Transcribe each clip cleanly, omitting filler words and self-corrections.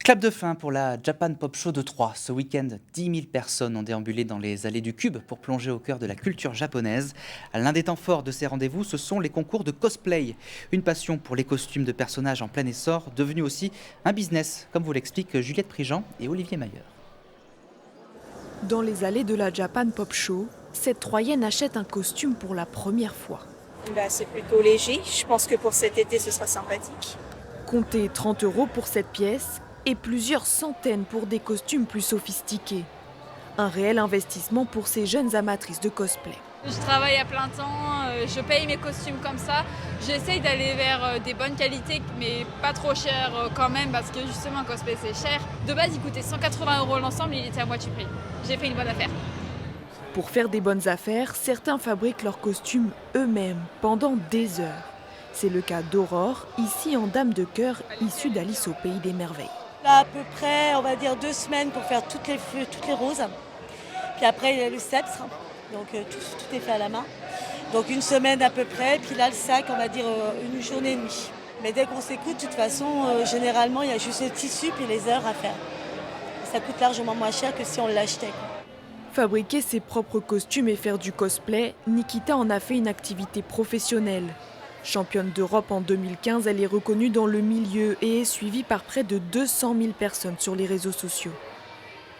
Clap de fin pour la Japan Pop Show de Troyes. Ce week-end, 10 000 personnes ont déambulé dans les allées du Cube pour plonger au cœur de la culture japonaise. L'un des temps forts de ces rendez-vous, ce sont les concours de cosplay. Une passion pour les costumes de personnages en plein essor, devenue aussi un business, comme vous l'expliquent Juliette Prigent et Olivier Mayer. Dans les allées de la Japan Pop Show, cette Troyenne achète un costume pour la première fois. C'est plutôt léger. Je pense que pour cet été, ce sera sympathique. Comptez 30 € pour cette pièce et plusieurs centaines pour des costumes plus sophistiqués. Un réel investissement pour ces jeunes amatrices de cosplay. Je travaille à plein temps, je paye mes costumes comme ça. J'essaye d'aller vers des bonnes qualités, mais pas trop cher quand même, parce que justement, un cosplay c'est cher. De base, il coûtait 180 € l'ensemble, il était à moitié prix. J'ai fait une bonne affaire. Pour faire des bonnes affaires, certains fabriquent leurs costumes eux-mêmes pendant des heures. C'est le cas d'Aurore, ici en dame de cœur, issue d'Alice au Pays des Merveilles. Là, à peu près, on va dire 2 semaines pour faire toutes les roses. Puis après, il y a le sceptre, donc tout est fait à la main. Donc 1 semaine à peu près, puis là, le sac, on va dire 1 journée et demie. Mais dès qu'on s'écoute, de toute façon, généralement, il y a juste le tissu puis les heures à faire. Ça coûte largement moins cher que si on l'achetait. Fabriquer ses propres costumes et faire du cosplay, Nikita en a fait une activité professionnelle. Championne d'Europe en 2015, elle est reconnue dans le milieu et est suivie par près de 200 000 personnes sur les réseaux sociaux.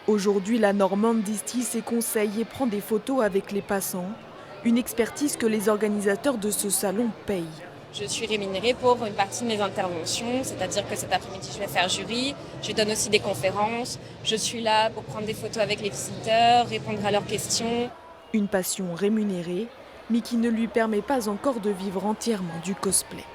Aujourd'hui, la Normande distille ses conseils et prend des photos avec les passants, une expertise que les organisateurs de ce salon payent. Je suis rémunérée pour une partie de mes interventions, c'est-à-dire que cet après-midi je vais faire jury, je donne aussi des conférences, je suis là pour prendre des photos avec les visiteurs, répondre à leurs questions. Une passion rémunérée, mais qui ne lui permet pas encore de vivre entièrement du cosplay.